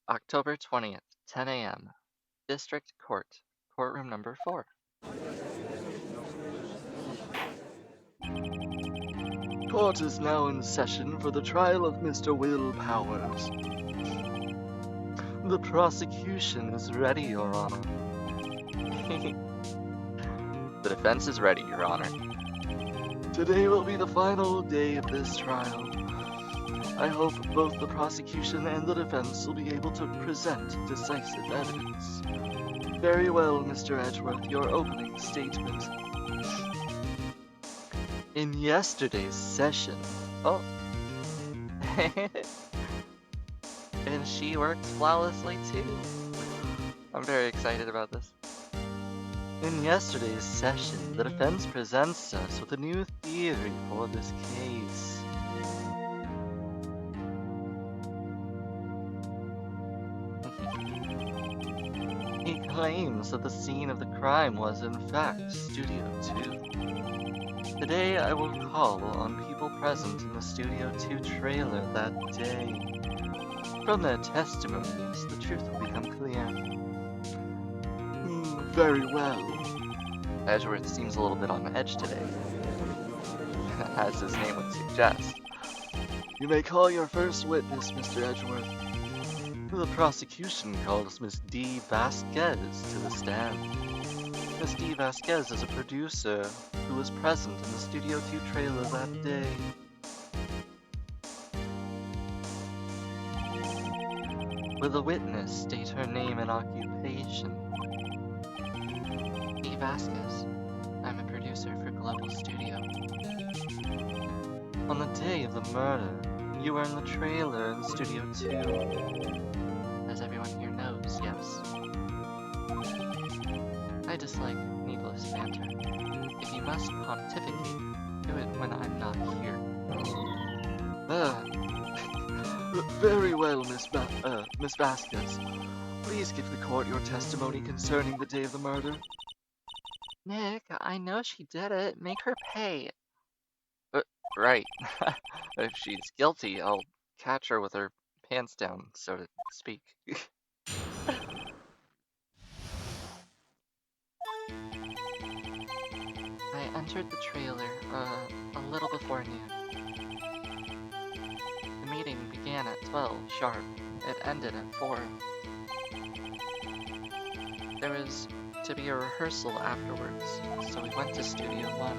October 20th, 10 a.m. District Court, courtroom number 4. Court is now in session for the trial of Mr. Will Powers. The prosecution is ready, Your Honor. The defense is ready, Your Honor. Today will be the final day of this trial. I hope both the prosecution and the defense will be able to present decisive evidence. Very well, Mr. Edgeworth, your opening statement. In yesterday's session... Oh. And she works flawlessly too. I'm very excited about this. In yesterday's session, the defense presents us with a new theory for this case. He claims that the scene of the crime was, in fact, Studio 2. Today, I will call on people present in the Studio 2 trailer that day. From their testimonies, the truth will become clear. Very well. Edgeworth seems a little bit on edge today, as his name would suggest. You may call your first witness, Mr. Edgeworth. The prosecution calls Miss D. Vasquez to the stand. Miss D. Vasquez is a producer who was present in the Studio 2 trailer that day. Will the witness state her name and occupation? D. Vasquez. I'm a producer for Global Studio. On the day of the murder, you were in the trailer in Studio 2. As everyone here knows, yes. I dislike needless banter. If you must pontificate, do it when I'm not here. Very well, Miss Vasquez. Please give the court your testimony concerning the day of the murder. Nick, I know she did it. Make her pay. Right. If she's guilty, I'll catch her with her pants down, so to speak. I entered the trailer, a little before noon. The meeting began at 12 sharp. It ended at 4. There was to be a rehearsal afterwards, so we went to Studio 1.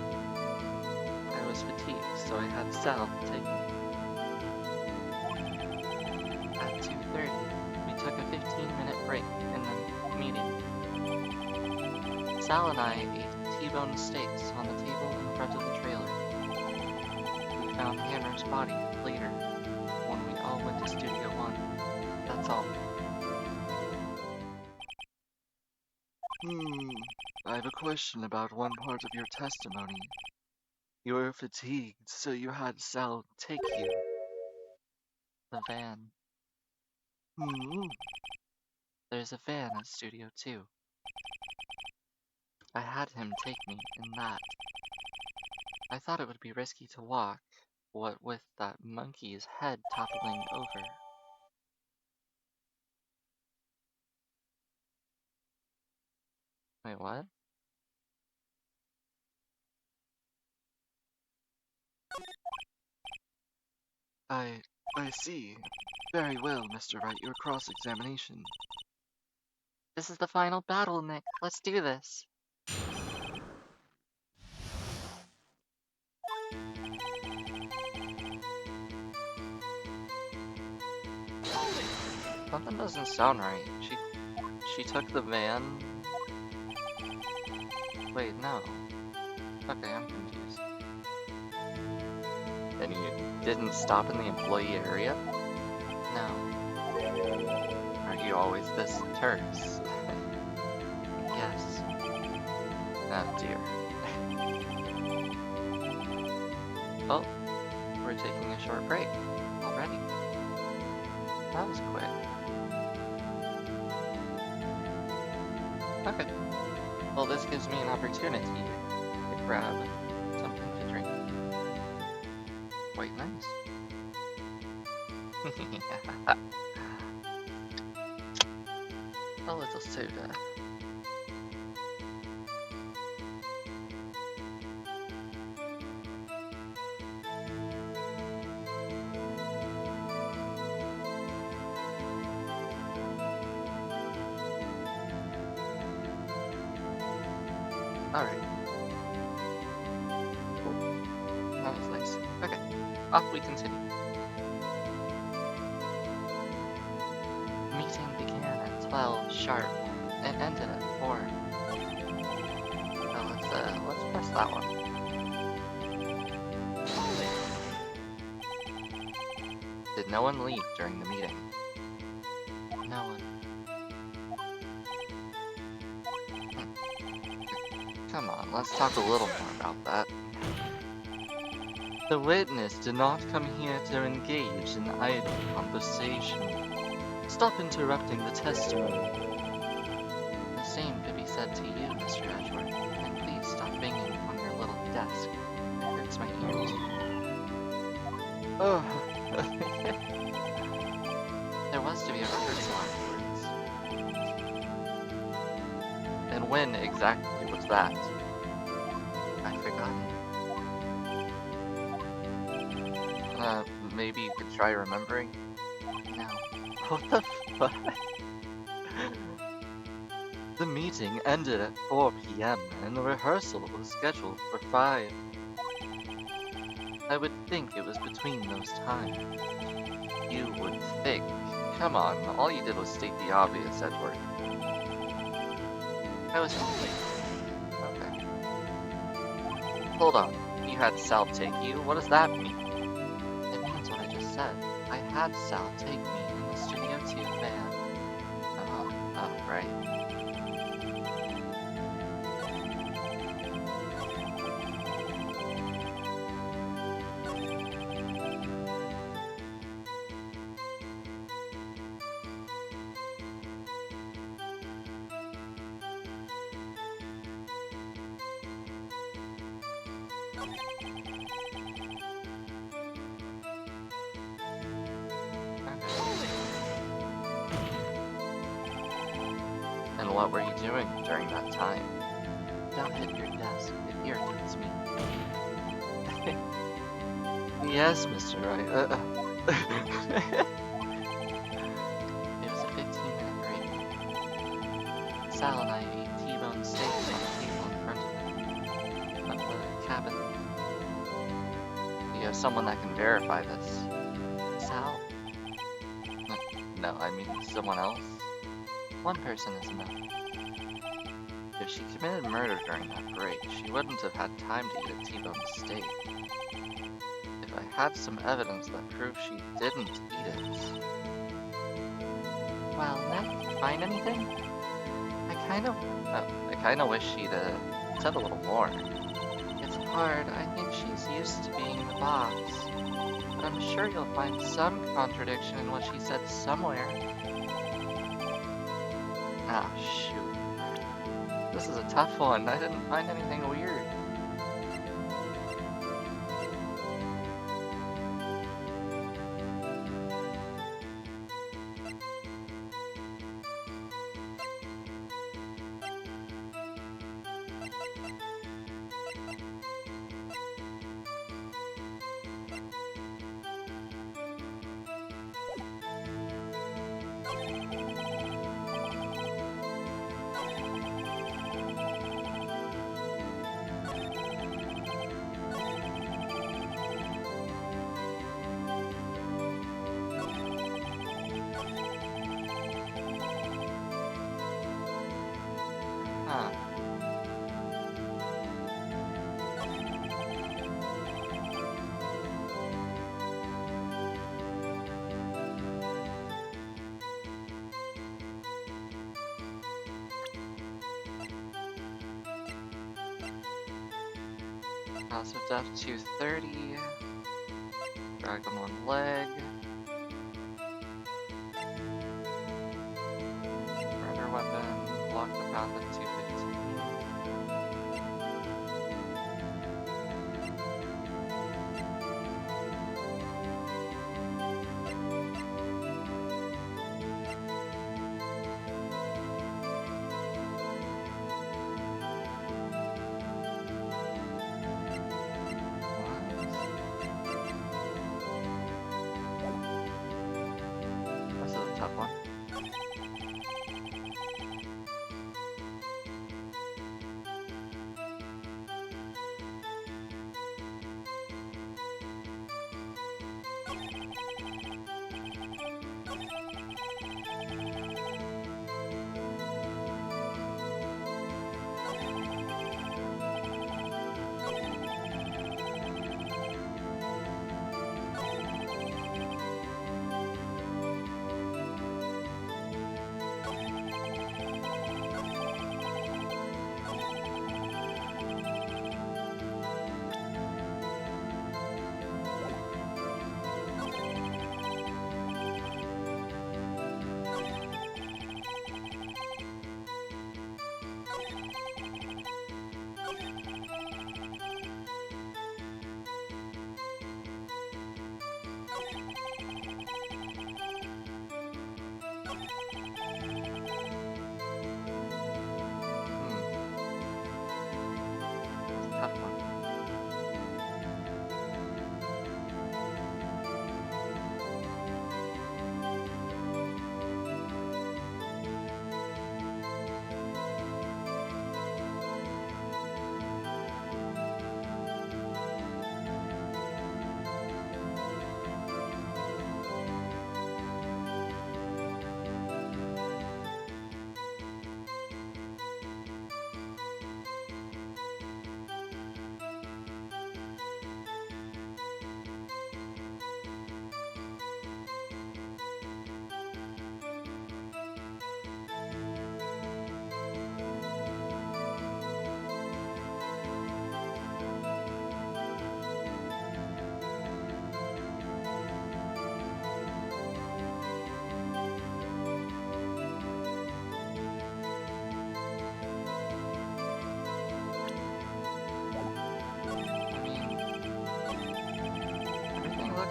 I was fatigued, so I had Sal take me. At 2:30, we took a 15-minute break in the meeting. Sal and I ate T-bone steaks on the table in front of the trailer. We found Hammer's body later, when we all went to Studio 1. That's all. I have a question about one part of your testimony. You were fatigued, so you had Sal take you. The van. There's a van at Studio 2. I had him take me in that. I thought it would be risky to walk, what with that monkey's head toppling over. Wait, what? I see. Very well, Mr. Wright, your cross-examination. This is the final battle, Nick. Let's do this. Something doesn't sound right. She took the van? Wait, no. Okay, I'm confused. And you didn't stop in the employee area? No. Are you always this terse? Yes. Oh dear. Well, we're taking a short break already. That was quick. Okay. Well, this gives me an opportunity to grab something to drink. Quite nice. a little soda. Alright. Cool. That was nice. Okay. Off we continue. Meeting began at 12 sharp and ended at 4. Now let's press that one. Did no one leave during the meeting? No one. Come on, let's talk a little more about that. The witness did not come here to engage in idle conversation. Stop interrupting the testimony. The same could be said to you, Mr. Edgeworth, and please stop banging on your little desk. It hurts my ears. Oh, There was to be a rehearsal afterwards. And when exactly was that? I've forgotten. Maybe you could try remembering? No. what the fuck? The meeting ended at 4 p.m. and the rehearsal was scheduled for 5. I would think it was between those times. You would think. Come on, all you did was state the obvious, Edward. I was confused. Okay. Hold on. You had Sal take you? What does that mean? It means what I just said. I had Sal take me in the Studio 2 van. Oh, right. And what were you doing during that time? Don't hit your desk. It irritates me. Yes, Mr. Wright. It was a 15-minute break. Sal and I ate T-bone steaks on the table in front of the cabin. You have someone that can verify this. Sal? No, I mean someone else. One person is enough. If she committed murder during that break, she wouldn't have had time to eat a T-bone steak. If I had some evidence that proved she didn't eat it... Well, Ned, did you find anything? I kind of wish she'd said a little more. It's hard. I think she's used to being the boss. But I'm sure you'll find some contradiction in what she said somewhere. Ah, shoot. This is a tough one. I didn't find anything weird. Huh. Cause of death 230. Drag on one leg. Murder weapon. Block the path at 215.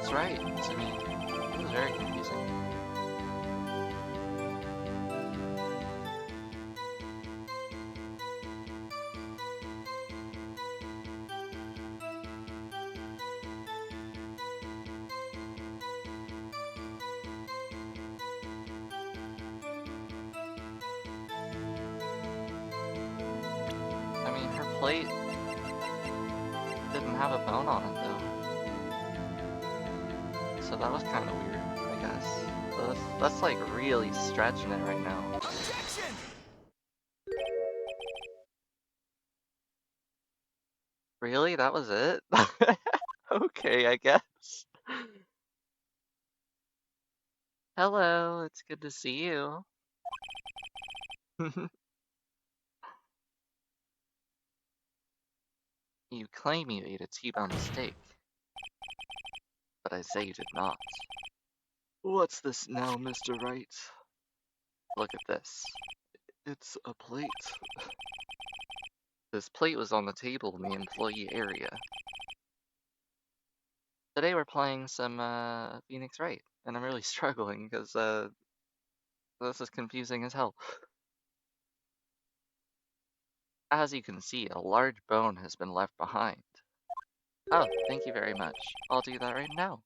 That's right. To me, it was very confusing. I mean, her plate didn't have a bone on it, though. So that was kind of weird, I guess. That's like really stretching it right now. Objection! Really? That was it? Okay, I guess. Hello, it's good to see you. You claim you ate a T-bone steak, but I say you did not. What's this now, Mr. Wright? Look at this. It's a plate. This plate was on the table in the employee area. Today we're playing some Phoenix Wright, and I'm really struggling because this is confusing as hell. As you can see, a large bone has been left behind. Oh, thank you very much. I'll do that right now.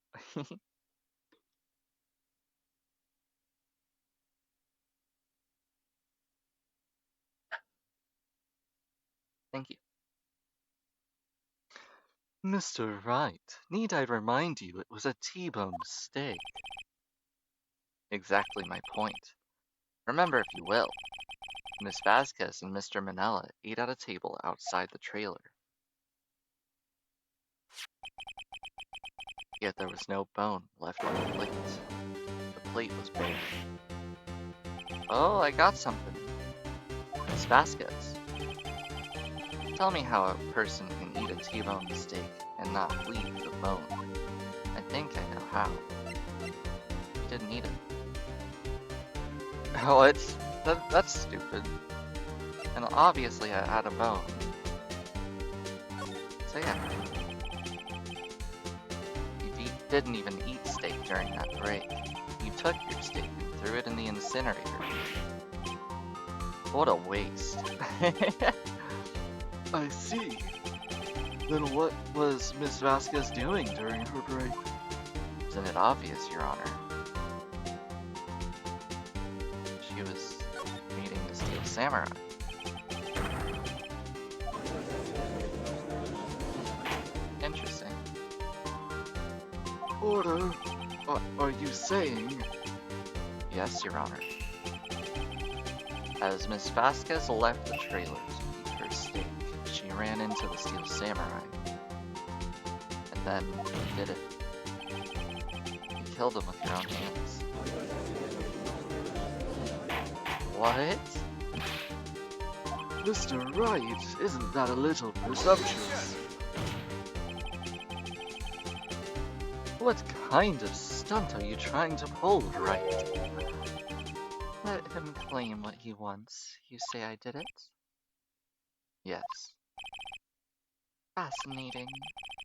Thank you. Mr. Wright, need I remind you it was a T-bone steak? Exactly my point. Remember if you will, Miss Vasquez and Mr. Manella ate at a table outside the trailer. Yet there was no bone left on the plate. The plate was bare. Oh, I got something. Miss Vasquez. Tell me how a person can eat a T-bone steak and not leave the bone. I think I know how. You didn't eat it. Oh, that's stupid. And obviously I had a bone. So yeah. You didn't even eat steak during that break. You took your steak and threw it in the incinerator. What a waste. I see. Then what was Miss Vasquez doing during her break? Isn't it obvious, Your Honor? She was meeting the Steel Samurai. Interesting. Order, are you saying? Yes, Your Honor. As Miss Vasquez left the trailer to eat her steak, she ran into the Steel Samurai. And then you did it. You killed him with your own hands. What? Mr. Wright, isn't that a little presumptuous? What kind of stunt are you trying to pull, Wright? Let him claim what he wants. You say I did it? Yes. Fascinating.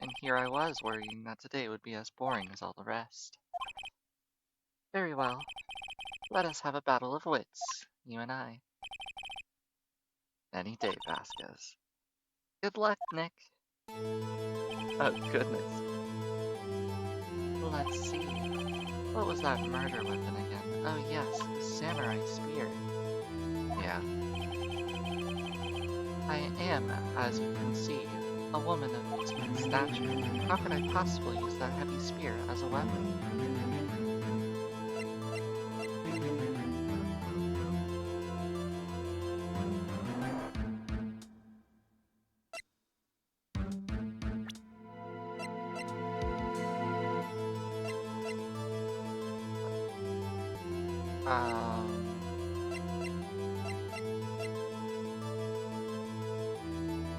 And here I was worrying that today would be as boring as all the rest. Very well. Let us have a battle of wits, you and I. Any day, Vasquez. Good luck, Nick. Oh, goodness. Let's see. What was that murder weapon again? Oh yes, the samurai spear. Yeah. I am, as you can see, a woman of petite stature. How could I possibly use that heavy spear as a weapon?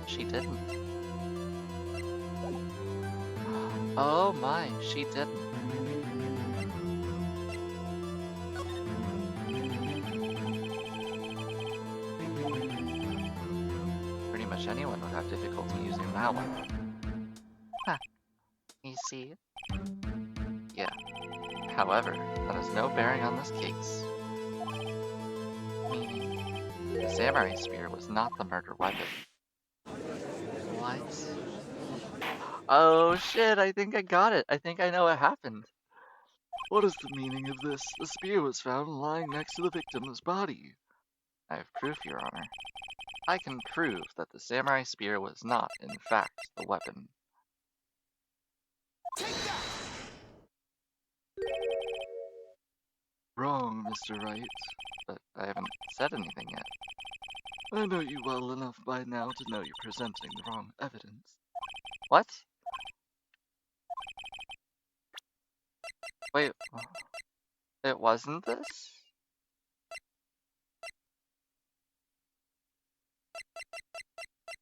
She didn't. Oh my, she didn't. Pretty much anyone would have difficulty using that weapon. Ha, you see? However, that has no bearing on this case. Meaning, the samurai spear was not the murder weapon. What? Oh shit, I think I got it. I think I know what happened. What is the meaning of this? The spear was found lying next to the victim's body. I have proof, Your Honor. I can prove that the samurai spear was not, in fact, the weapon. Wrong, Mr. Wright. But I haven't said anything yet. I know you well enough by now to know you're presenting the wrong evidence. What? Wait, it wasn't this?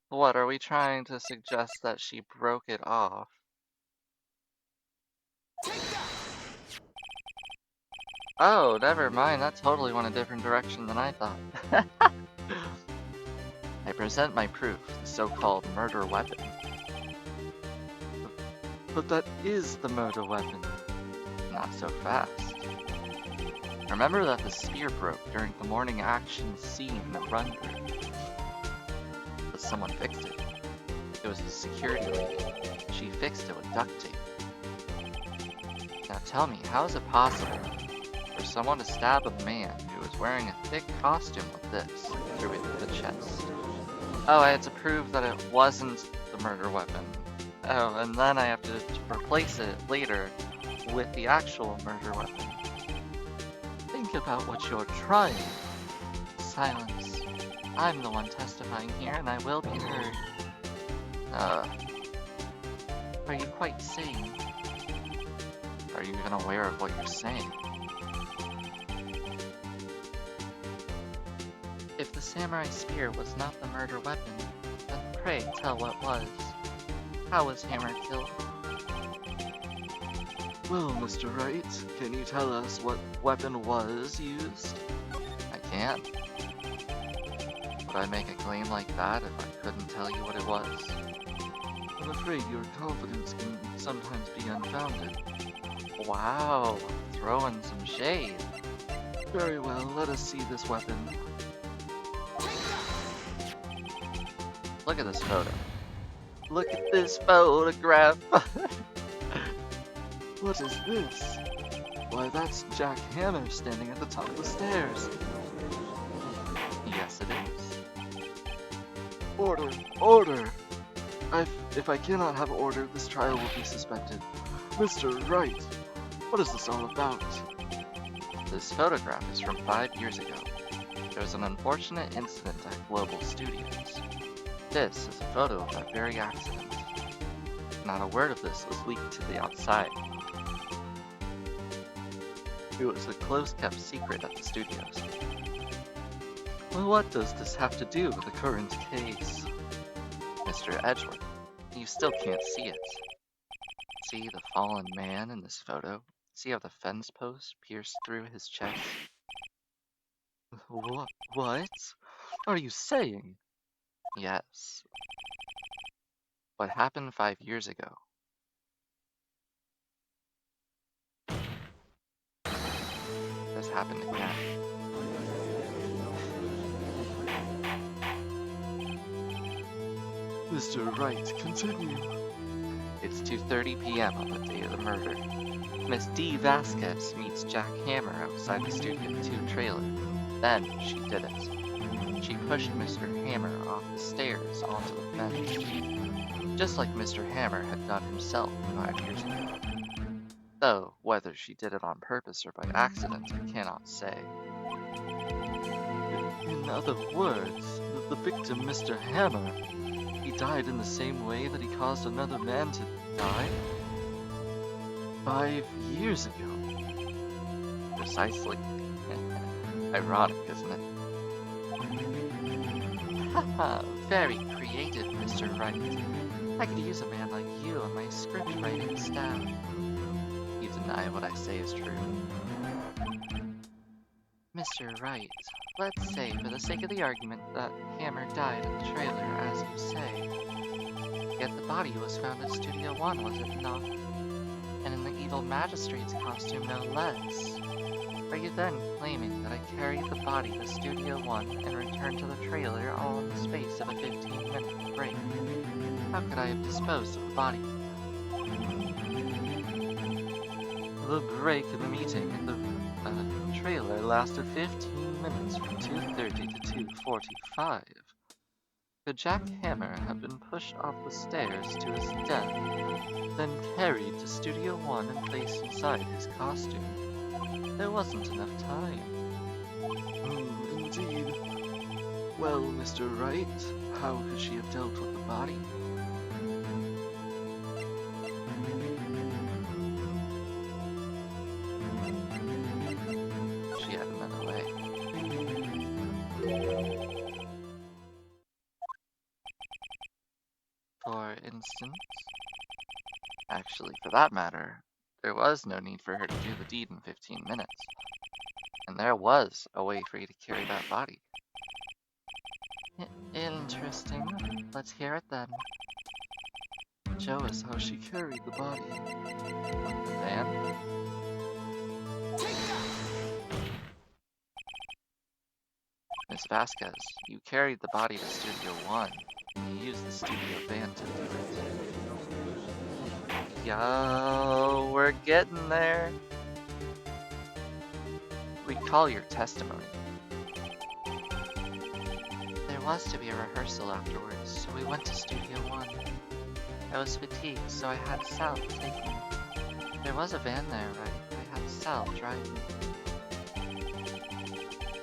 What, are we trying to suggest that she broke it off? Oh, never mind, that totally went a different direction than I thought. I present my proof, the so-called murder weapon. But that is the murder weapon. Not so fast. Remember that the spear broke during the morning action scene run-through. But someone fixed it. It was the security lady. She fixed it with duct tape. Now tell me, how is it possible for someone to stab a man who was wearing a thick costume with this through the chest? Oh, I had to prove that it wasn't the murder weapon. Oh, and then I have to replace it later with the actual murder weapon. Think about what you're trying. Silence. I'm the one testifying here, and I will be heard. Are you quite sane? Are you even aware of what you're saying? If the samurai spear was not the murder weapon, then pray tell what was. How was Hammer killed? Well, Mr. Wright, can you tell us what weapon was used? I can't. Would I make a claim like that if I couldn't tell you what it was? I'm afraid your confidence can sometimes be unfounded. Wow, throwing some shade. Very well, let us see this weapon. Look at this photo. Look at this photograph. What is this? Why, that's Jack Hammer standing at the top of the stairs. Yes, it is. Order! Order! If I cannot have order, this trial will be suspended. Mr. Wright, what is this all about? This photograph is from 5 years ago. There was an unfortunate incident at Global Studios. This is a photo of that very accident. Not a word of this was leaked to the outside. It was a close-kept secret at the studios. Well, what does this have to do with the current case? Mr. Edgeworth, you still can't see it. See the fallen man in this photo? See how the fence post pierced through his chest? What are you saying? Yes. What happened 5 years ago has happened again. Mr. Wright, continue. It's 2:30 p.m. on the day of the murder. Miss D. Vasquez meets Jack Hammer outside the Studio 2 trailer. Then she did it. She pushed Mr. Hammer off the stairs onto the fence, just like Mr. Hammer had done himself 5 years ago. Though, whether she did it on purpose or by accident, I cannot say. In other words, the victim, Mr. Hammer, he died in the same way that he caused another man to die? 5 years ago. Precisely. Ironic, isn't it? Haha, very creative, Mr. Wright. I could use a man like you on my script writing staff. You deny what I say is true. Mr. Wright, let's say, for the sake of the argument, that Hammer died in the trailer, as you say. Yet the body was found at Studio 1, was it not? and in the evil magistrate's costume no less. Are you then claiming that I carried the body to Studio 1 and returned to the trailer all in the space of a 15-minute break? How could I have disposed of the body? The break in the meeting at the trailer lasted 15 minutes from 2:30 to 2:45. Could Jack Hammer have been pushed off the stairs to his death, then carried to Studio 1 and placed inside his costume? There wasn't enough time. Indeed. Well, Mr. Wright, how could she have dealt with the body? She had another way. For instance? Actually, for that matter, there was no need for her to do the deed in 15 minutes. And there was a way for you to carry that body. Interesting. Let's hear it then. Show us how she carried the body. With the van? Miss Vasquez, you carried the body to Studio 1. And you used the studio van to do it. Yo, we're getting there. Recall your testimony. There was to be a rehearsal afterwards, so we went to Studio 1. I was fatigued, so I had Sal take me. There was a van there, right? I had Sal drive me.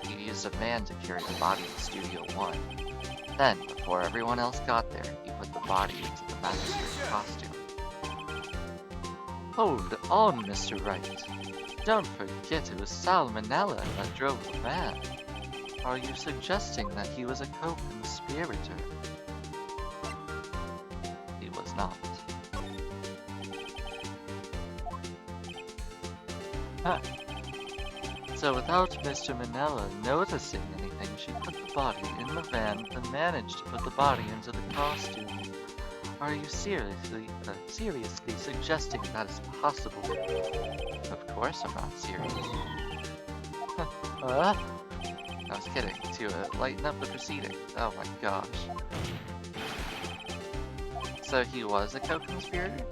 You used a van to carry the body to Studio 1. Then, before everyone else got there, you put the body into the magistrate's costume. Hold on, Mr. Wright. Don't forget it was Salmonella that drove the van. Are you suggesting that he was a co-conspirator? He was not. Huh. So without Mr. Manella noticing anything, she put the body in the van and managed to put the body into the costume. Are you seriously suggesting that is possible? Of course I'm not serious. I was kidding, to lighten up the proceeding. Oh my gosh. So he was a co-conspirator?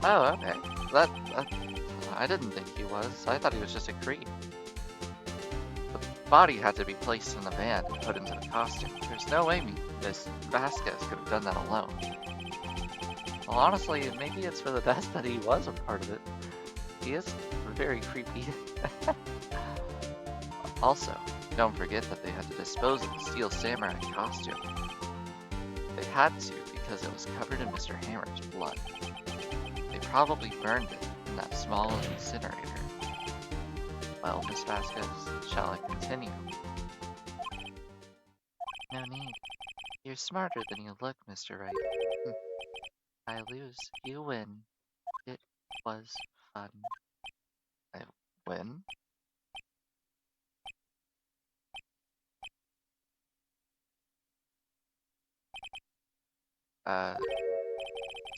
Oh, okay. That I didn't think he was. I thought he was just a creep. The body had to be placed in the van and put into the costume. There's no way Miss Vasquez could have done that alone. Well, honestly, maybe it's for the best that he was a part of it. He is very creepy. Also, don't forget that they had to dispose of the Steel Samurai costume. They had to because it was covered in Mr. Hammer's blood. They probably burned it in that small incinerator. Well, Miss Vasquez, shall I continue? No need. You're smarter than you look, Mr. Wright. I lose, you win. It was fun. I win?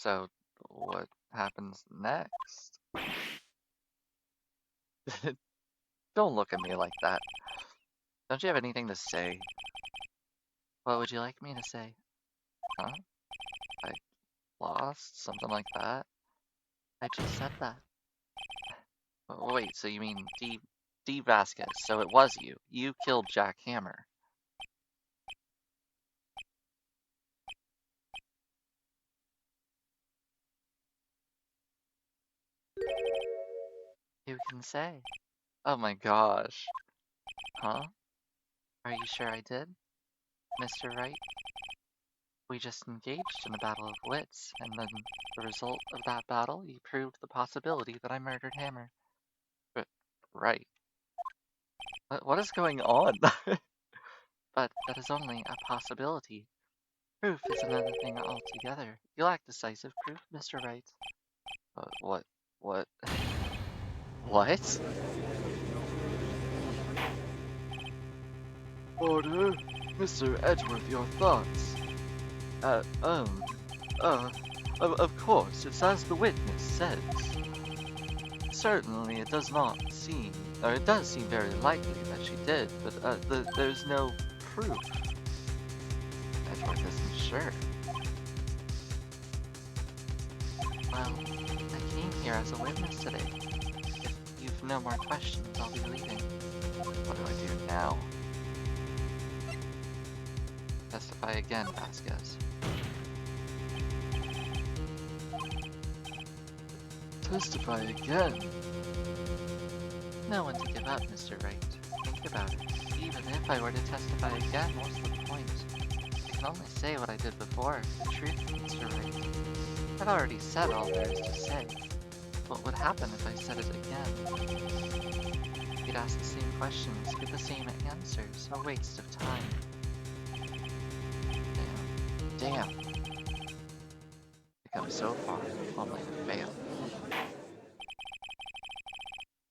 So what happens next? Don't look at me like that. Don't you have anything to say? What would you like me to say? Huh? I lost? Something like that? I just said that. Wait, so you mean D. Vasquez, so it was you. You killed Jack Hammer. Who can say? Oh my gosh. Huh? Are you sure I did, Mr. Wright? We just engaged in a battle of wits, and then the result of that battle, you proved the possibility that I murdered Hammer. But, right. What is going on? But that is only a possibility. Proof is another thing altogether. You lack decisive proof, Mr. Wright. What? What? What? Order, Mr. Edgeworth, your thoughts. Of course, it's as the witness says. Certainly, it does seem very likely that she did, but there's no proof. Edward isn't sure. Well, I came here as a witness today. If you've no more questions, I'll be leaving. What do I do now? Testify again, Vasquez. Testify again? No one to give up, Mr. Wright. Think about it. Even if I were to testify again, what's the point? I can only say what I did before. The truth, Mr. Wright. I've already said all there is to say. What would happen if I said it again? You'd ask the same questions, get the same answers. A waste of time. Damn. I've come so far, only to fail.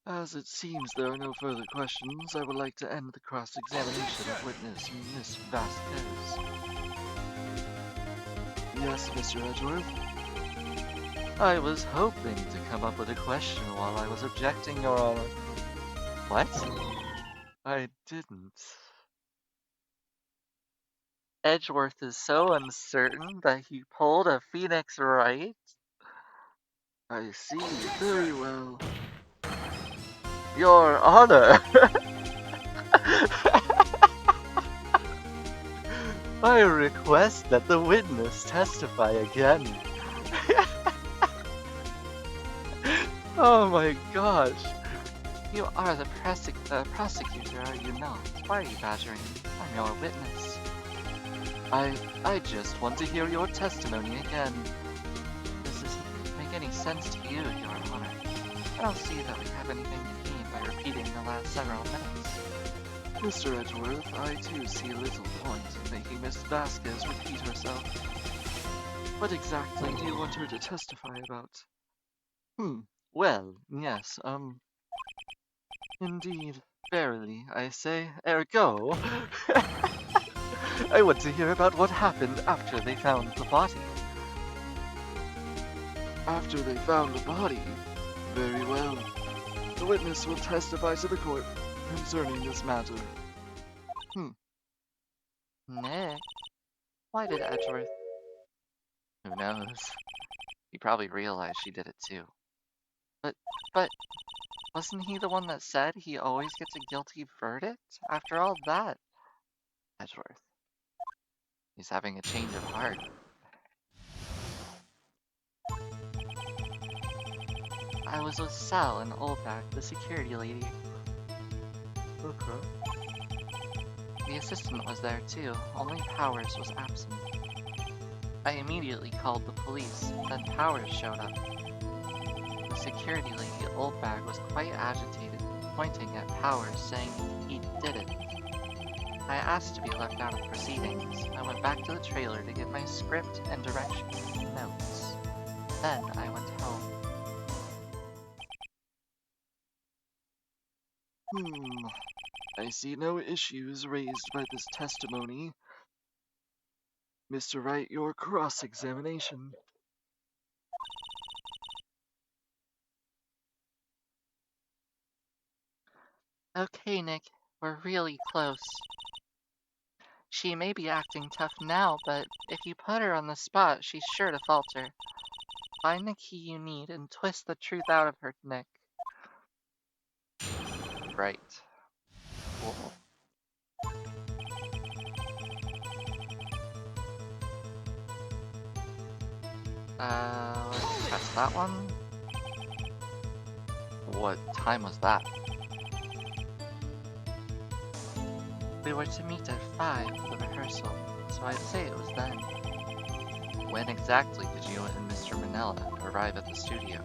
As it seems there are no further questions, I would like to end the cross-examination of witness Miss Vasquez. Yes, Mr. Edgeworth? I was hoping to come up with a question while I was objecting, Your Honor. What? I didn't. Edgeworth is so uncertain that he pulled a Phoenix Wright? I see. Very well. Your Honor! I request that the witness testify again. Oh my gosh. You are the prosecutor, are you not? Why are you badgering me? I'm your witness. I just want to hear your testimony again. This doesn't make any sense to you, Your Honor. I don't see that we have anything to gain by repeating the last several minutes. Mr. Edgeworth, I too see little point in making Miss Vasquez repeat herself. What exactly do you want her to testify about? Well, yes, indeed, verily, I say, ergo. I want to hear about what happened after they found the body. After they found the body? Very well. The witness will testify to the court concerning this matter. Nick? Why did Edgeworth? Who knows? He probably realized she did it too. But, wasn't he the one that said he always gets a guilty verdict? After all that? Edgeworth. He's having a change of heart. I was with Sal and Oldback, the security lady. Okay. The assistant was there too, only Powers was absent. I immediately called the police, then Powers showed up. The security lady, Oldbag, was quite agitated, pointing at Powers, saying he did it. I asked to be left out of proceedings. I went back to the trailer to get my script and directions and notes. Then I went home. I see no issues raised by this testimony. Mr. Wright, your cross-examination. Okay, Nick, we're really close. She may be acting tough now, but if you put her on the spot, she's sure to falter. Find the key you need and twist the truth out of her, Nick. Right. Cool. Let's test that one. What time was that? We were to meet at 5 for the rehearsal, so I'd say it was then. When exactly did you and Mr. Manella arrive at the studio?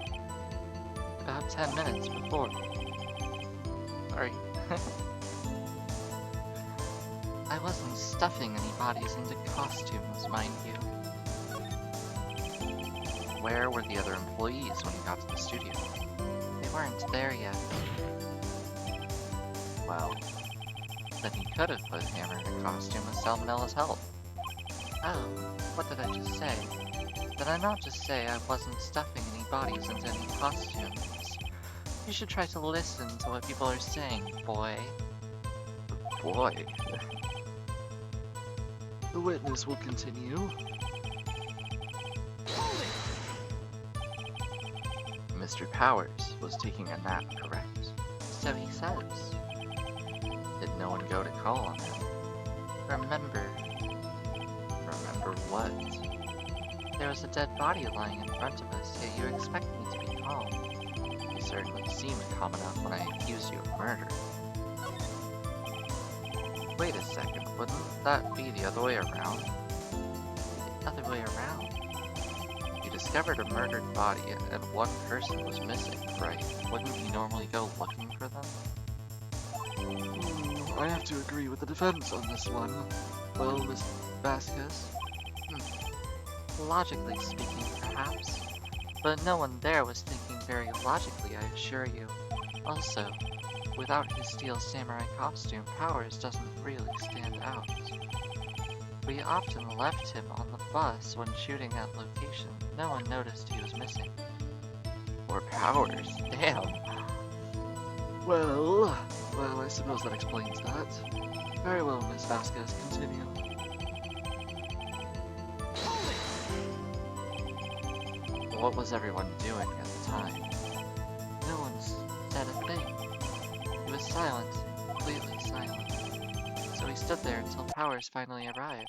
About 10 minutes before. Sorry. I wasn't stuffing any bodies into costumes, mind you. Where were the other employees when you got to the studio? They weren't there yet. Well, then he could have put Hammer in a costume with Salmonella's help. Oh, what did I just say? Did I not just say I wasn't stuffing any bodies into any costumes? You should try to listen to what people are saying, boy. Boy. The witness will continue. Mr. Powers was taking a nap, correct? So he says. Did no one go to call on him? Remember what? There was a dead body lying in front of us, yet you expect me to be calm. You certainly seemed calm enough when I accused you of murder. Wait a second, wouldn't that be the other way around? The other way around? You discovered a murdered body and one person was missing, right? Wouldn't you normally go looking for them? I have to agree with the defense on this one. Well, Miss Vasquez? Logically speaking, perhaps. But no one there was thinking very logically, I assure you. Also, without his steel samurai costume, Powers doesn't really stand out. We often left him on the bus when shooting that location. No one noticed he was missing. Or Powers, damn. Well, I suppose that explains that. Very well, Miss Vasquez, continue. What was everyone doing at the time? No one said a thing. He was silent, completely silent. So he stood there until Powers finally arrived.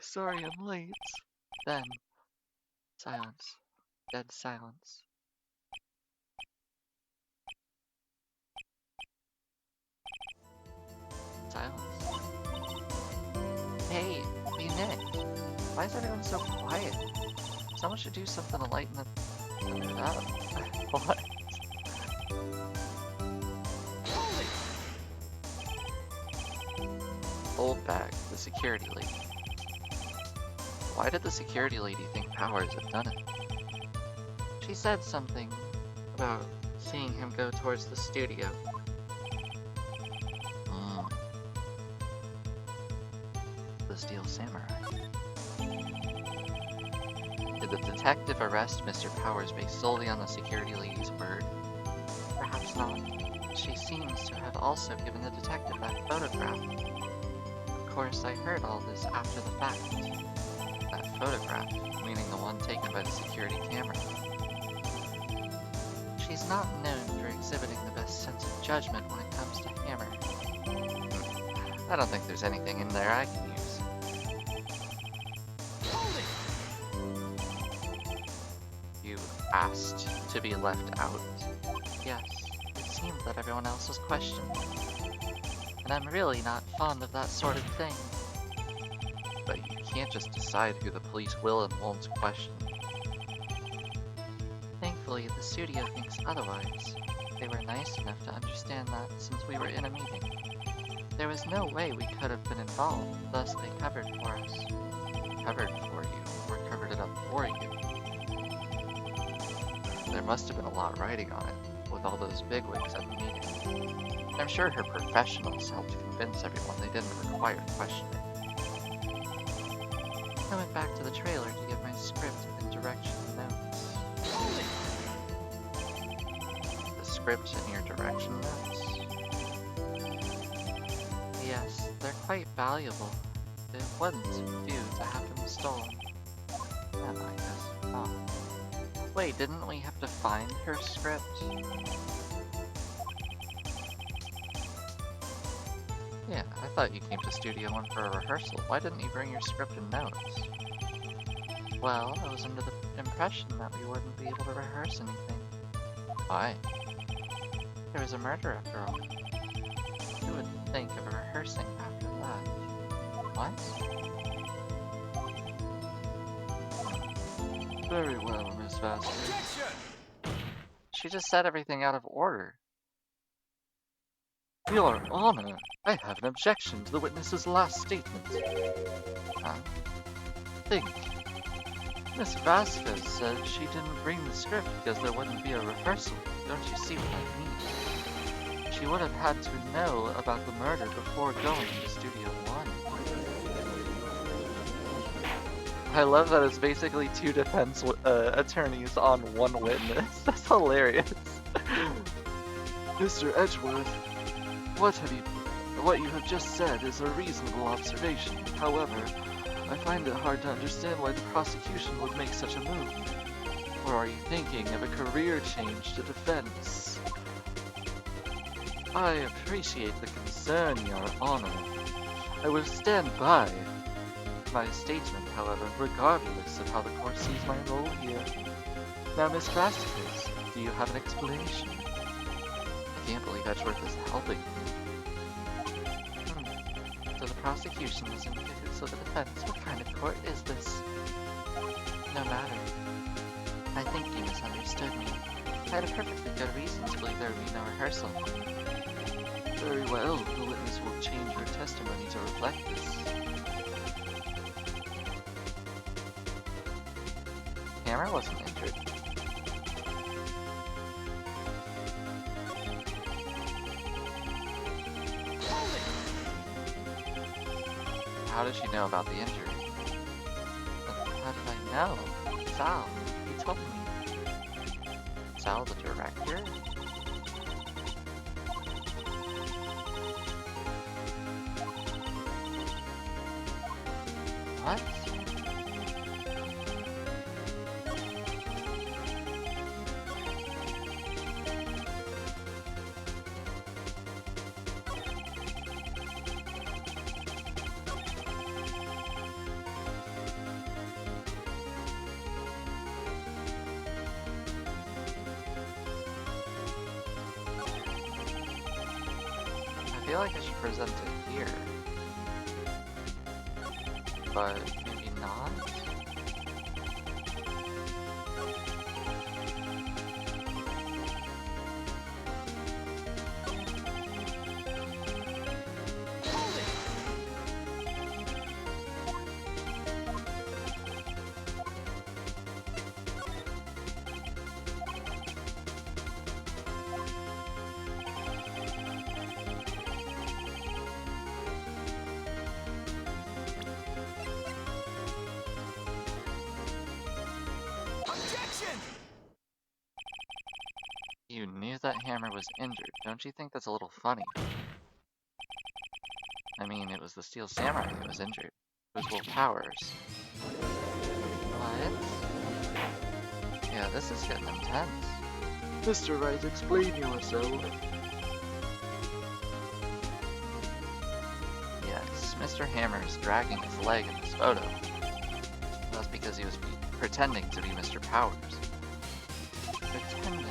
Sorry I'm late. Then, silence. Dead silence. Silence. Hey, Nick. Why is everyone so quiet? Someone should do something to lighten it up. What? Oldbag, the security lady. Why did the security lady think Powers had done it? She said something about seeing him go towards the studio. The Steel Samurai. Did the detective arrest Mr. Powers based solely on the security lady's word? Perhaps not. She seems to have also given the detective that photograph. Of course, I heard all this after the fact. That photograph, meaning the one taken by the security camera. She's not known for exhibiting the best sense of judgment when it comes to Hammer. I don't think there's anything in there I can use. You asked to be left out? Yes, it seemed that everyone else was questioned. And I'm really not fond of that sort of thing. But you can't just decide who the police will and won't question. Thankfully, the studio thinks otherwise. They were nice enough to understand that since we were in a meeting. There was no way we could have been involved, thus they covered for us. Covered for you, or covered it up for you. There must have been a lot riding on it, with all those bigwigs at the meeting. I'm sure her professionals helped convince everyone they didn't require questioning. I went back to the trailer to get my script and direction notes. The script and your direction notes? Yes, they're quite valuable. It wouldn't do to have them stolen. Then I guess not. Wait, didn't we have to find her script? Yeah, I thought you came to Studio 1 for a rehearsal. Why didn't you bring your script and notes? Well, I was under the impression that we wouldn't be able to rehearse anything. Why? There was a murder after all. Who would think of rehearsing after that? What? Very well, Miss Vasquez. She just said everything out of order. Your Honor, I have an objection to the witness's last statement. Huh? Think. Miss Vasquez said she didn't bring the script because there wouldn't be a rehearsal. Don't you see what I mean? She would have had to know about the murder before going to Studio 1. I love that it's basically two defense attorneys on one witness. That's hilarious. Mr. Edgeworth, what have you what you have just said is a reasonable observation. However, I find it hard to understand why the prosecution would make such a move. Or are you thinking of a career change to defense? I appreciate the concern, Your Honor. I will stand by my statement, however, regardless of how the court sees my role here. Now, Miss Vasquez, do you have an explanation? I can't believe Edgeworth is helping me. So the prosecution is indicated, so the defense. What kind of court is this? No matter. I think you misunderstood me. I had a perfectly good reason to believe there would be no rehearsal. Very well, the witness will change her testimony to reflect this. Hammer wasn't injured. How did she know about the injury? How did I know? Sal, he told me. Sal, the director? What? I feel like I should present it here. But maybe not? You knew that Hammer was injured. Don't you think that's a little funny? I mean, it was the Steel Samurai that was injured. It was Will Powers. What? Yeah, this is getting intense. Mr. Wright, explain yourself. Yes, Mr. Hammer is dragging his leg in this photo. That's because he was pretending to be Mr. Powers. Pretending?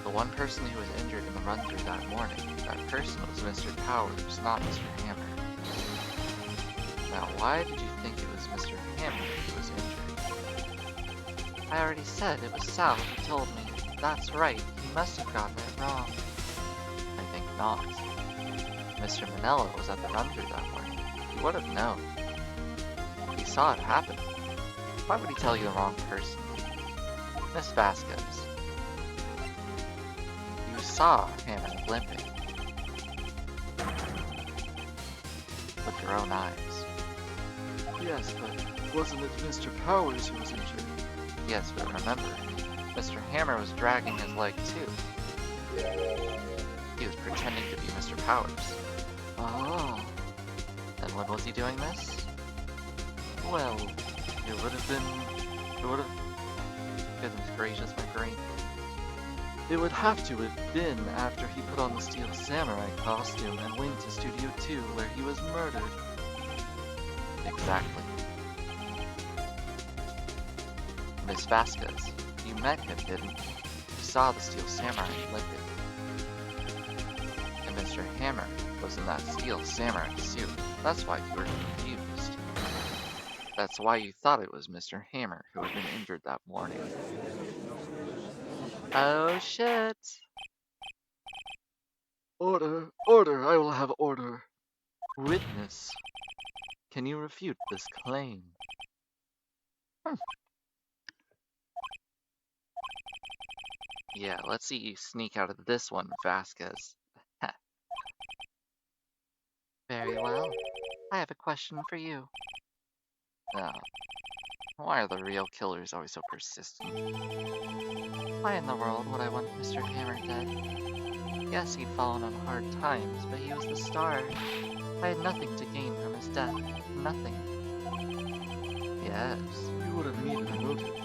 The one person who was injured in the run-through that morning, that person was Mr. Powers, not Mr. Hammer. Now, why did you think it was Mr. Hammer who was injured? I already said it was Sal who told me. That's right, he must have gotten it wrong. I think not. Mr. Manella was at the run-through that morning. He would have known. He saw it happen. Why would he tell you the wrong person? Miss Vasquez. You saw Hammer limping. With your own eyes. Yes, but wasn't it Mr. Powers who was injured? Yes, but remember, Mr. Hammer was dragging his leg too. He was pretending to be Mr. Powers. Ah. And when was he doing this? Well, it would have, Goodness gracious, my brain. it would have to have been after he put on the Steel Samurai costume and went to Studio 2 where he was murdered. Exactly. Miss Vasquez, you met him, didn't you? You saw the Steel Samurai limping. And Mr. Hammer was in that Steel Samurai suit. That's why you were confused. That's why you thought it was Mr. Hammer who had been injured that morning. Oh shit! Order, order, I will have order. Witness, can you refute this claim? Yeah, let's see you sneak out of this one, Vasquez. Very well. I have a question for you. Ah, why are the real killers always so persistent? Why in the world would I want Mr. Hammer dead? Yes, he'd fallen on hard times, but he was the star. I had nothing to gain from his death. Nothing. Yes. You would have needed a motive.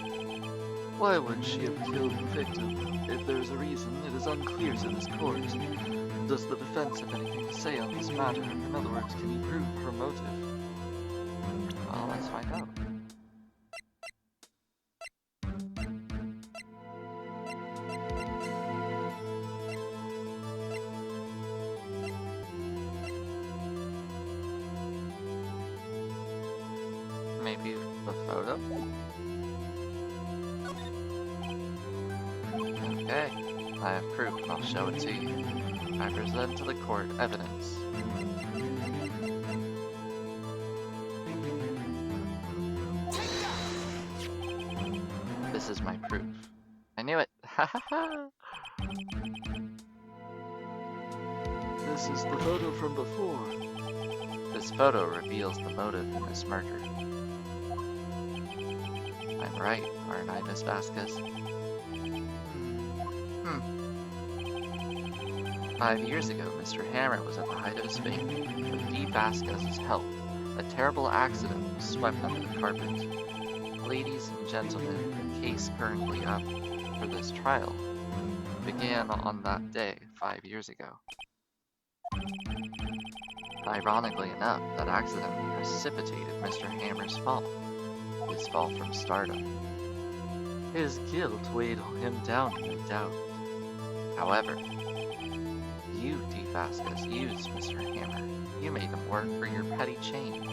Why would she have killed the victim? If there is a reason, it is unclear to this court. Does the defense have anything to say on this matter? In other words, can you prove her motive? Well, let's find out. Maybe the photo? Okay, I have proof and I'll show it to you. I present to the court evidence. This is my proof. I knew it! Ha ha ha! This is the photo from before. This photo reveals the motive in this murder. I'm right, aren't I, Miss Vasquez? 5 years ago, Mr. Hammer was at the height of his fame. With D. Vasquez's help, a terrible accident was swept under the carpet. Ladies and gentlemen, the case currently up for this trial began on that day 5 years ago. Ironically enough, that accident precipitated Mr. Hammer's fall. His fall from stardom. His guilt weighed him down, no doubt. However, you, D. Vasquez, used Mr. Hammer. You made him work for your petty change.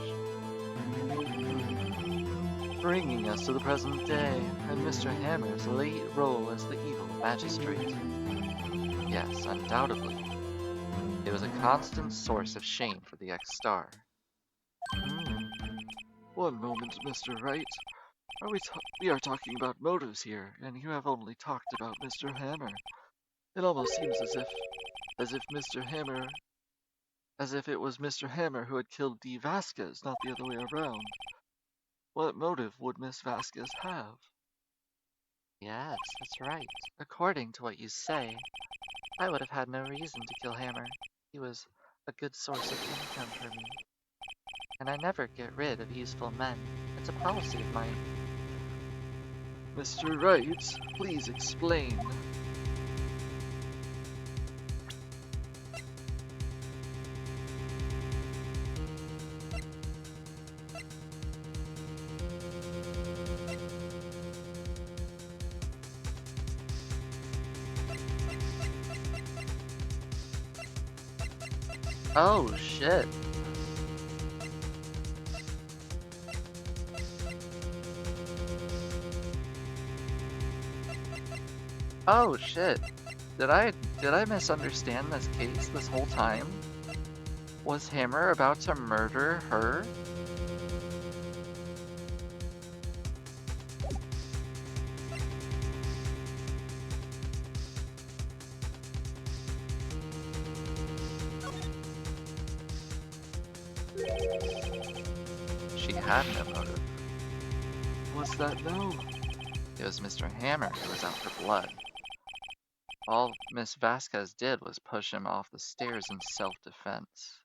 Bringing us to the present day, and Mr. Hammer's late role as the evil magistrate. Yes, undoubtedly. It was a constant source of shame for the ex-star. One moment, Mr. Wright. We are talking about motives here, and you have only talked about Mr. Hammer. It almost seems as if it was Mr. Hammer who had killed D. Vasquez, not the other way around. What motive would Miss Vasquez have? Yes, that's right. According to what you say, I would have had no reason to kill Hammer. He was a good source of income for me. And I never get rid of useful men. It's a policy of mine. Mr. Wright, please explain. Oh, shit. Oh, shit. Did I misunderstand this case this whole time? Was Hammer about to murder her? She had no motive. What's that now? It was Mr. Hammer who was out for blood. All Miss Vasquez did was push him off the stairs in self-defense.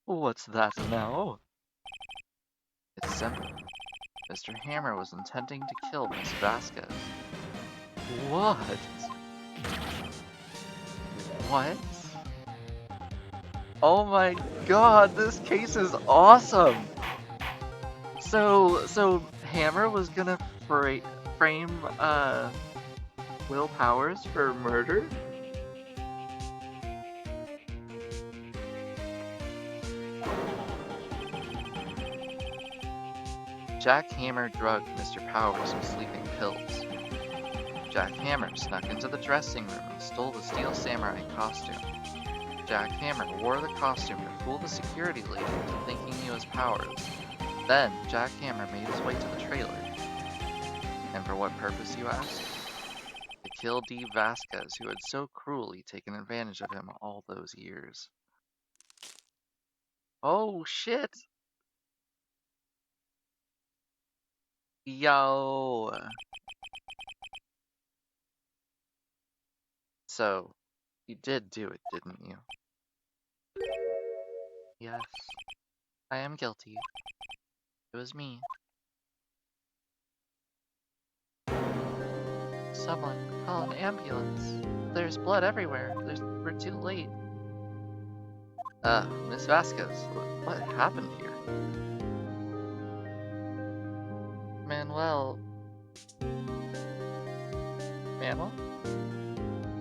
What's that now? It's simple. Mr. Hammer was intending to kill Miss Vasquez. What? What? Oh my god, this case is awesome! So Hammer was gonna frame, Will Powers for murder? Jack Hammer drugged Mr. Powers with sleeping pills. Jack Hammer snuck into the dressing room and stole the Steel Samurai costume. Jack Hammer wore the costume to fool the security lady into thinking he was Powers. Then, Jack Hammer made his way to the trailer. And for what purpose, you ask? To kill D. Vasquez, who had so cruelly taken advantage of him all those years. Oh, shit! Yo. So, you did do it, didn't you? Yes, I am guilty. It was me. Someone call an ambulance. There's blood everywhere. We're too late. Miss Vasquez, what happened here? Manuel. Manuel?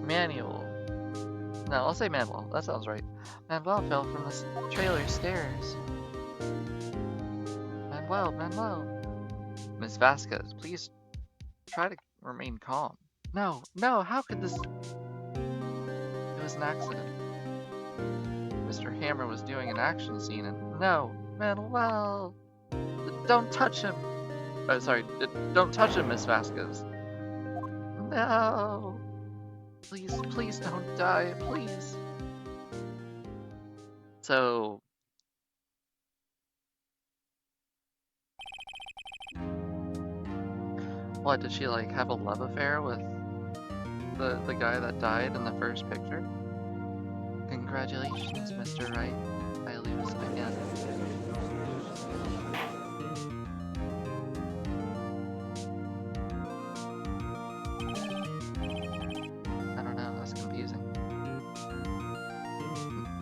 Manuel. No, I'll say Manuel. That sounds right. Manuel fell from the trailer stairs. Manuel. Miss Vasquez, please try to remain calm. No, how could this... It was an accident. Mr. Hammer was doing an action scene and... No, Manuel! Don't touch him! Oh, sorry, don't touch him, Miss Vasquez. No! Please don't die, please. So... What, did she, like, have a love affair with the guy that died in the first picture? Congratulations, Mr. Wright. I lose again. I don't know, that's confusing.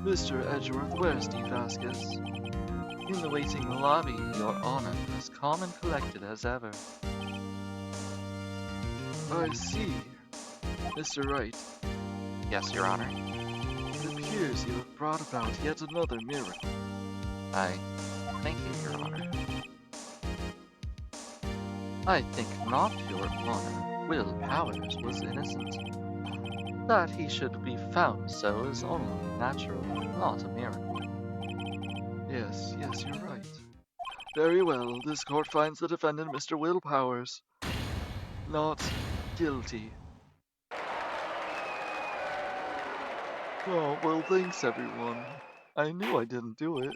Mr. Edgeworth, where's Steve Vasquez? In the waiting lobby, Your Honor, as calm and collected as ever. I see. Mr. Wright, Yes, Your Honor. it appears you have brought about yet another miracle. I thank you, Your Honor. I think not, Your Honor. Will Powers was innocent. That he should be found so is only natural, not a miracle. Yes, you're right. Very well, this court finds the defendant, Mr. Will Powers, not guilty. Oh, well, thanks, everyone. I knew I didn't do it.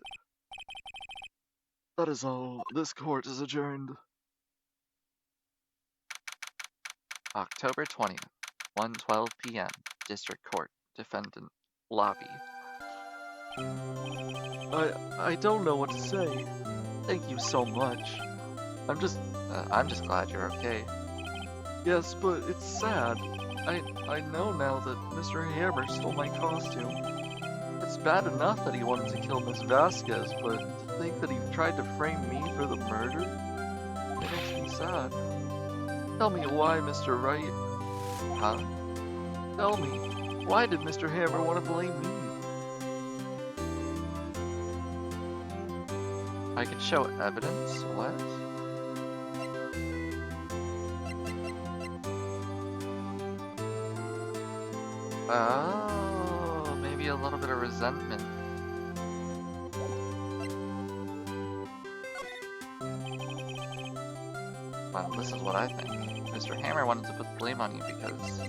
That is all. This court is adjourned. October 20th, 1:12 p.m. District Court, Defendant, Lobby. I don't know what to say. Thank you so much. I'm just glad you're okay. Yes, but it's sad. I know now that Mr. Hammer stole my costume. It's bad enough that he wanted to kill Miss Vasquez, but to think that he tried to frame me for the murder? It makes me sad. Tell me why, Mr. Wright. Huh? Tell me, why did Mr. Hammer want to blame me? I could show evidence? What? Oh, maybe a little bit of resentment. Well, this is what I think. Mr. Hammer wanted to put the blame on you because...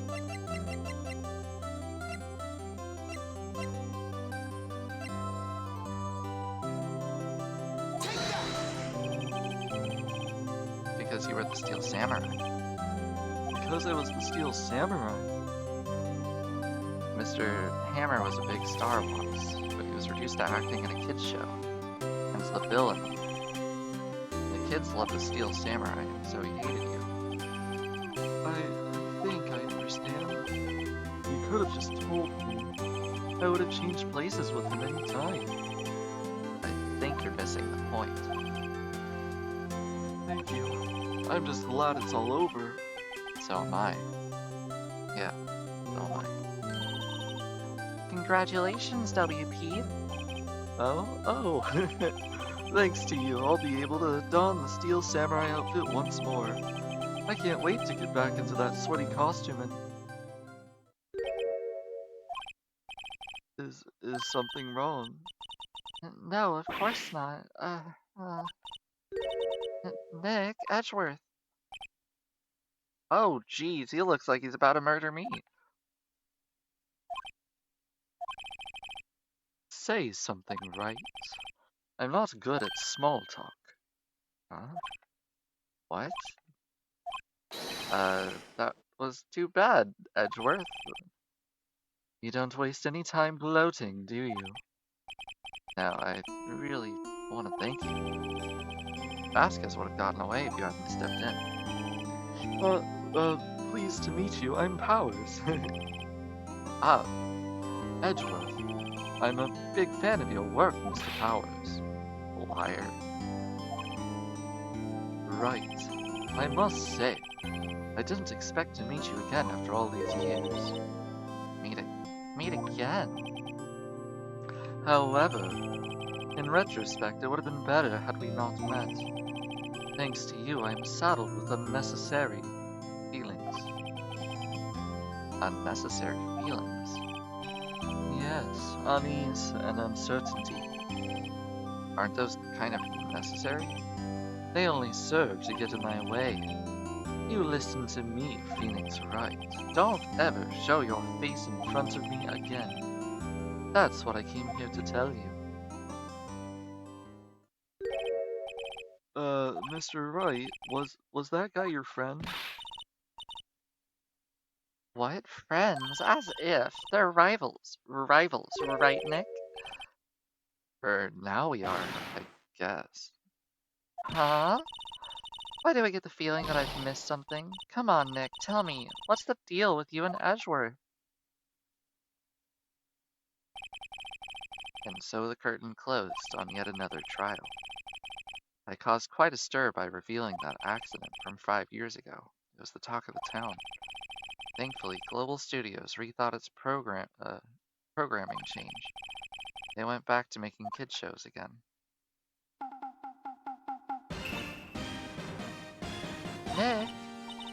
Because you were the Steel Samurai. Because I was the Steel Samurai. Mr. Hammer was a big star once, but he was reduced to acting in a kids show. Hence the villain. The kids loved the Steel Samurai, and so he hated you. I think I understand. You could have just told me. I would have changed places with him any time. I think you're missing the point. Thank you. I'm just glad it's all over. So am I. Yeah, so am I. Congratulations, WP. Oh. Thanks to you, I'll be able to don the Steel Samurai outfit once more. I can't wait to get back into that sweaty costume and... Is something wrong? No, of course not. Nick Edgeworth. Oh, geez, he looks like he's about to murder me. Say something, right? I'm not good at small talk. Huh? What? That was too bad, Edgeworth. You don't waste any time gloating, do you? No, I really want to thank you. Vasquez would have gotten away if you hadn't stepped in. Pleased to meet you. I'm Powers. Ah, Edgeworth. I'm a big fan of your work, Mr. Powers. Liar. Right. I must say, I didn't expect to meet you again after all these years. Meet again? However, in retrospect, it would have been better had we not met. Thanks to you, I am saddled with unnecessary feelings. Unnecessary feelings? Yes, unease and uncertainty. Aren't those kind of necessary? They only serve to get in my way. You listen to me, Phoenix Wright. Don't ever show your face in front of me again. That's what I came here to tell you. Mr. Wright, was that guy your friend? What? Friends? As if. They're rivals. Rivals, right, Nick? For now we are, I guess. Huh? Why do I get the feeling that I've missed something? Come on, Nick, tell me. What's the deal with you and Edgeworth? And so the curtain closed on yet another trial. I caused quite a stir by revealing that accident from 5 years ago. It was the talk of the town. Thankfully, Global Studios rethought its programming change. They went back to making kid shows again. Nick,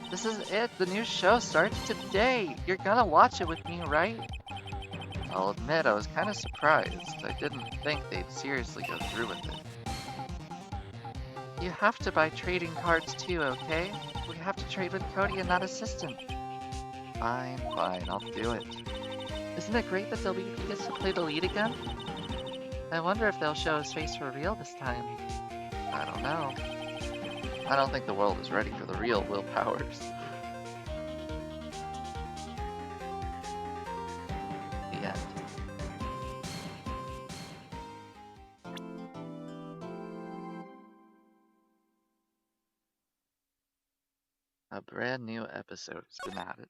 this is it. The new show starts today. You're gonna watch it with me, right? I'll admit I was kind of surprised. I didn't think they'd seriously go through with it. You have to buy trading cards too, okay? We have to trade with Cody and that assistant. Fine, I'll do it. Isn't it great that WP gets to play the lead again? I wonder if they'll show his face for real this time. I don't know. I don't think the world is ready for the real Will Powers. The end. A brand new episode has been added.